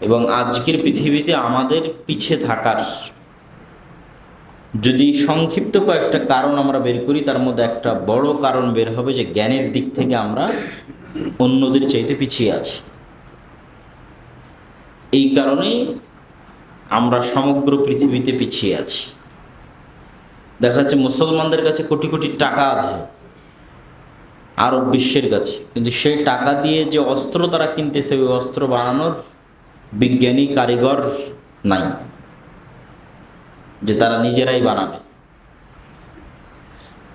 এবং আজকের পৃথিবীতে আমাদের পিছে থাকার যদি সংক্ষিপ্ত কয়েকটা কারণ আমরা বের করি, তার মধ্যে একটা বড় কারণ বের হবে যে জ্ঞানের দিক থেকে আমরা অন্যদের চাইতে পিছিয়ে আছি। এই কারণেই আমরা সমগ্র পৃথিবীতে পিছিয়ে আছি। দেখা যাচ্ছে মুসলমানদের কাছে কোটি কোটি টাকা আছে আরব বিশ্বের কাছে, কিন্তু সেই টাকা দিয়ে যে অস্ত্র তারা কিনতেছে, ওই অস্ত্র বানানোর বিজ্ঞানী কারিগর নাই যে তারা নিজেরাই বানাবে।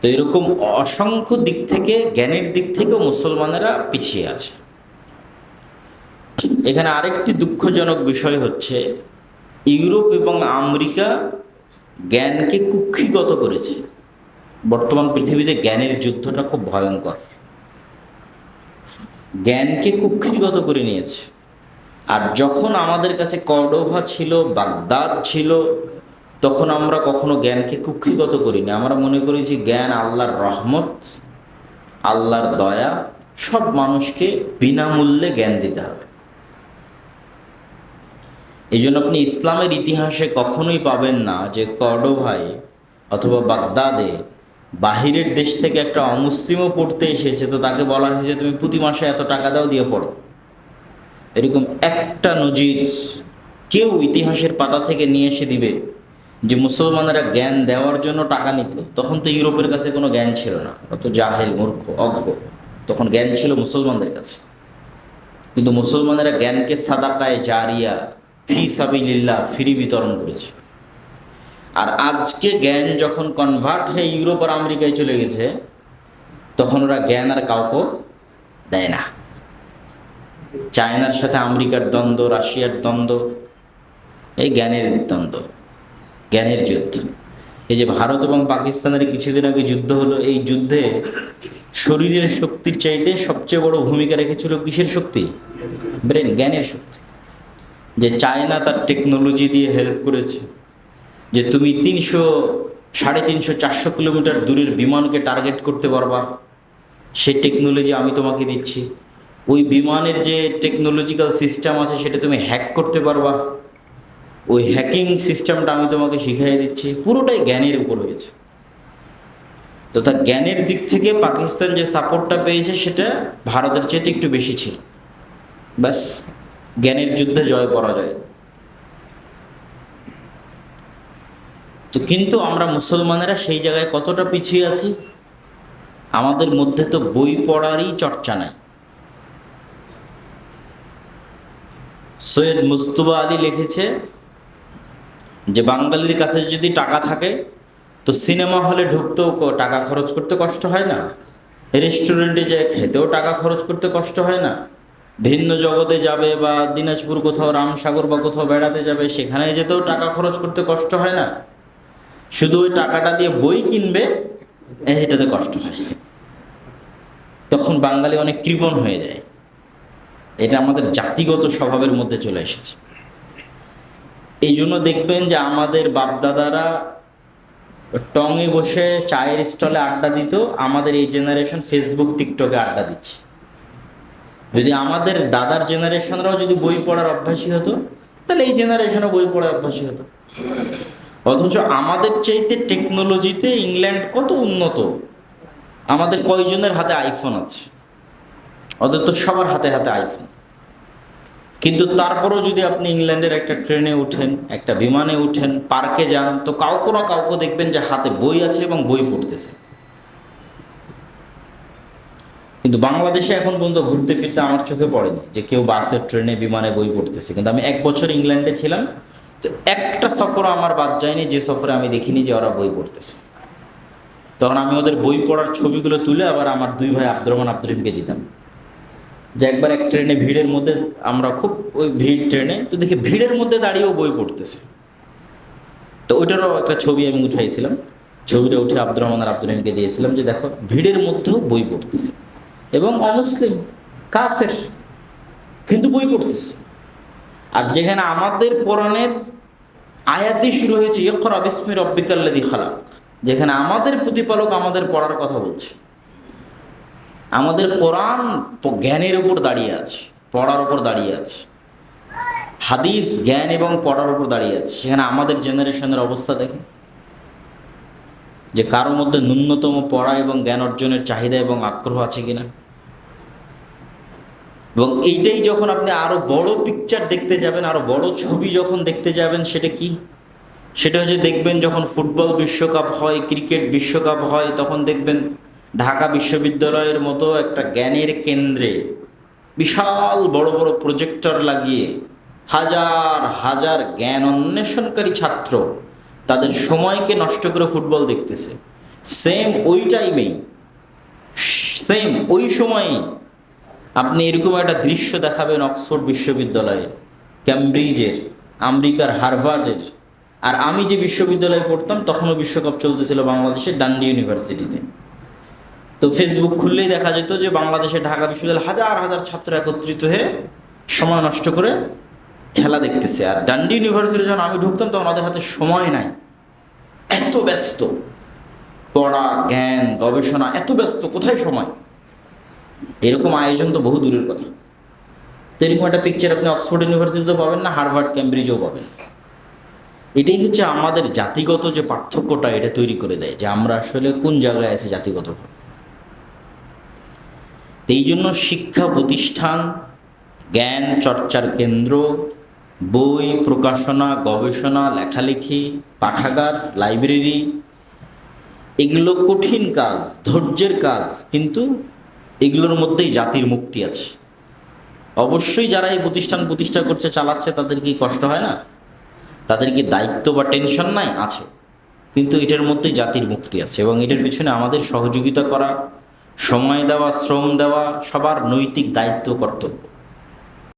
তো এরকম অসংখ্য দিক থেকে, জ্ঞানের দিক থেকেও মুসলমানেরা পিছিয়ে আছে। এখানে আরেকটি দুঃখজনক বিষয় হচ্ছে, ইউরোপ এবং আমেরিকা জ্ঞানকে কুক্ষিগত করেছে। বর্তমান পৃথিবীতে জ্ঞানের যুদ্ধটা খুব ভয়ঙ্কর। জ্ঞানকে কুক্ষিগত করে নিয়েছে। আর যখন আমাদের কাছে কর্ডোভা ছিল, বাগদাদ ছিল, তখন আমরা কখনো জ্ঞানকে কুক্ষিগত করিনি। আমরা মনে করি যে জ্ঞান আল্লাহর রহমত, আল্লাহর দয়া, সব মানুষকে বিনামূল্যে জ্ঞান দিতে হবে। এই জন্য আপনি ইসলামের ইতিহাসে কখনোই পাবেন না যে কর্ডোভায় অথবা বাগদাদে বাহিরের দেশ থেকে একটা অমুসলিমও পড়তে এসেছে, তো তাকে বলা হয়েছে তুমি প্রতি মাসে এত টাকা দাও, দিয়ে পড়ো। এরকম একটা নজির কেউ ইতিহাসের পাতা থেকে নিয়ে এসে দিবে যে মুসলমানেরা জ্ঞান দেওয়ার জন্য টাকা নিত? তখন তো ইউরোপের কাছে কোনো জ্ঞান ছিল না, অত জাহেল, মূর্খ, অজ্ঞ। তখন জ্ঞান ছিল মুসলমানদের কাছে। কিন্তু মুসলমানেরা জ্ঞানকে সাদাকায়ে জারিয়া, ফি সাবিলিল্লাহ, ফ্রি বিতরণ করেছে। আর আজকে জ্ঞান যখন কনভার্ট হয়ে ইউরোপ আর আমেরিকায় চলে গেছে, তখন ওরা জ্ঞান আর কাউকে দেয় না। চায়নার সাথে আমেরিকার দ্বন্দ্ব, রাশিয়ার দ্বন্দ্ব, এই জ্ঞানের দ্বন্দ্ব, জ্ঞানের যুদ্ধ। এই যে ভারত এবং পাকিস্তানের কিছুদিন আগে যুদ্ধ হলো, এই যুদ্ধে শরীরের শক্তির চাইতে সবচেয়ে বড় ভূমিকা রেখেছিল কিসের শক্তি? ব্রেন, জ্ঞানের শক্তি। যে চায়না তার টেকনোলজি দিয়ে হেল্প করেছে যে তুমি 300, 350, 400 কিলোমিটার দূরের বিমানকে টার্গেট করতে পারবা, সেই টেকনোলজি আমি তোমাকে দিচ্ছি। ওই বিমানের যে টেকনোলজিক্যাল সিস্টেম আছে সেটা তুমি হ্যাক করতে পারবা, ওই হ্যাকিং সিস্টেমটা আমি তোমাকে শিখিয়ে দিচ্ছি। পুরোটাই জ্ঞানের উপর হয়েছে। তো তার জ্ঞানের দিক থেকে পাকিস্তান যে সাপোর্টটা পেয়েছে সেটা ভারতের চেয়ে একটু বেশি ছিল। ব্যাস, জ্ঞানের যুদ্ধে জয় পরাজয়। তো কিন্তু আমরা মুসলমানেরা সেই জায়গায় কতটা পিছিয়ে আছি? আমাদের মধ্যে তো বই পড়ারই চর্চা নাই। সৈয়দ মুজতবা আলী লিখেছে যে বাঙালির কাছে যদি টাকা থাকে তো সিনেমা হলে ঢুকতেও টাকা খরচ করতে কষ্ট হয় না, রেস্টুরেন্টে যায় খেতেও টাকা খরচ করতে কষ্ট হয় না, ভিন্ন জগতে যাবে বা দিনাজপুর কোথাও রামসাগর বা কোথাও বেড়াতে যাবে, সেখানে যেতেও টাকা খরচ করতে কষ্ট হয় না। শুধু ওই টাকাটা দিয়ে বই কিনবে, এটাতে কষ্ট হয়। তখন বাঙালি অনেক কৃপণ হয়ে যায়। এটা আমাদের জাতিগত স্বভাবের মধ্যে চলে এসেছে। এই জন্য দেখবেন যে আমাদের বাপদাদারা টঙে বসে চায়ের স্টলে আড্ডা দিত, আমাদের এই জেনারেশন ফেসবুক, টিকটকে আড্ডা দিচ্ছে। যদি আমাদের দাদার জেনারেশনরাও যদি বই পড়ার অভ্যাসী হতো, তাহলে এই জেনারেশনও বই পড়ার অভ্যাসী হতো। অথচ আমাদের চাইতে টেকনোলজিতে ইংল্যান্ড কত উন্নত। আমাদের কয়জনের হাতে আইফোন আছে? ওদের তো সবার হাতে হাতে আইফোন। কিন্তু তারপরেও যদি আপনি ইংল্যান্ডের একটা ট্রেনে উঠেন, একটা বিমানে উঠেন, পার্কে যান, তো কাউকে না কাউকে দেখবেন যে হাতে বই আছে এবং বই পড়তেছে। কিন্তু বাংলাদেশে এখন পর্যন্ত ঘুরতে ফিরতে আমার চোখে পড়েনি যে কেউ বাসে, ট্রেনে, বিমানে বই পড়তেছে। কিন্তু আমি 1 বছর ইংল্যান্ডে ছিলাম, তো একটা সফর আমার বাদ যায়নি যে সফরে আমি দেখিনি যে ওরা বই পড়তেছে। তখন আমি ওদের বই পড়ার ছবিগুলো তুলে আবার আমার 2 ভাই আব্দুর রহমান, আব্দুর রহিমকে দিতাম। যে একবার এক ট্রেনে ভিড়ের মধ্যে, আমরা খুব ওই ভিড় ট্রেনে, তো দেখি ভিড়ের মধ্যে দাঁড়িয়েও বই পড়তেছে। তো ওইটারও একটা ছবি আমি উঠাইছিলাম। ছবিটা উঠে আব্দুর রহমান আর আব্দুর রহিমকে দিয়েছিলাম যে দেখো, ভিড়ের মধ্যেও বই পড়তেছে, এবং অমুসলিম, কাফের, কিন্তু বই পড়তেছে। আর যেখানে আমাদের কোরআনের আয়াতই শুরু হয়েছে ইকরা বিসমি রাব্বিকাল্লাযী খালাক, যেখানে আমাদের প্রতিপালক আমাদের পড়ার কথা বলছে। আমাদের কোরআন জ্ঞানের উপর দাঁড়িয়ে আছে, পড়ার উপর দাঁড়িয়ে আছে। হাদিস জ্ঞান এবং পড়ার উপর দাঁড়িয়ে আছে। সেখানে আমাদের জেনারেশনের অবস্থা দেখেন, যে কারোর মধ্যে ন্যূনতম পড়া এবং জ্ঞান অর্জনের চাহিদা এবং আগ্রহ আছে কিনা। এবং এইটাই যখন আপনি আরো বড় পিকচার দেখতে যাবেন, আরো বড় ছবি যখন দেখতে যাবেন, সেটা কি? সেটা হচ্ছে দেখবেন যখন ফুটবল বিশ্বকাপ হয়, ক্রিকেট বিশ্বকাপ হয়, তখন দেখবেন ঢাকা বিশ্ববিদ্যালয়ের মতো একটা জ্ঞানের কেন্দ্রে বিশাল বড় বড় প্রজেক্টর লাগিয়ে হাজার হাজার জ্ঞান অন্বেষণকারী ছাত্র তাদের সময়কে নষ্ট করে ফুটবল দেখতেছে। সেম ওই টাইমেই, সেম ওই সময়েই আপনি এরকম একটা দৃশ্য দেখাবেন অক্সফোর্ড বিশ্ববিদ্যালয়ে, ক্যামব্রিজের, আমেরিকার হার্ভার্ডের। আর আমি যে বিশ্ববিদ্যালয়ে পড়তাম তখনও বিশ্বকাপ চলতেছিল বাংলাদেশের ডান্ডি ইউনিভার্সিটিতে। তো ফেসবুক খুললেই দেখা যেত যে বাংলাদেশের ঢাকা বিশ্ববিদ্যালয়ে হাজার হাজার ছাত্র একত্রিত হয়ে সময় নষ্ট করে খেলা দেখতেছে। আর ডান্ডি ইউনিভার্সিটি যখন আমি ঢুকতাম তখন ওদের হাতে সময় নাই, এত ব্যস্ত, পড়া, জ্ঞান, গবেষণা, এত ব্যস্ত, কোথায় সময়? এরকম আয়োজন তো বহু দূরের কথা। তো এরকম একটা পিকচার আপনি অক্সফোর্ড ইউনিভার্সিটিতেও পাবেন না, হার্ভার্ড ক্যামব্রিজেও পাবেন। এটাই হচ্ছে আমাদের জাতিগত যে পার্থক্যটা, এটা তৈরি করে দেয় যে আমরা আসলে কোন জায়গায় আছি জাতিগতভাবে। এই জন্য শিক্ষা প্রতিষ্ঠান, জ্ঞান চর্চার কেন্দ্র, বই, প্রকাশনা, গবেষণা, লেখালেখি, পাঠাগার, লাইব্রেরি, এগুলো কঠিন কাজ, ধৈর্যের কাজ, কিন্তু এগুলোর মধ্যেই জাতির মুক্তি আছে। অবশ্যই যারা এই প্রতিষ্ঠান প্রতিষ্ঠা করছে, চালাচ্ছে, তাদের কি কষ্ট হয় না? তাদের কি দায়িত্ব বা টেনশন নাই? আছে। কিন্তু এটার মধ্যেই জাতির মুক্তি আছে, এবং এটার পিছনে আমাদের সহযোগিতা করা, সময় দেওয়া, শ্রম দেওয়া সবার নৈতিক দায়িত্ব, কর্তব্য।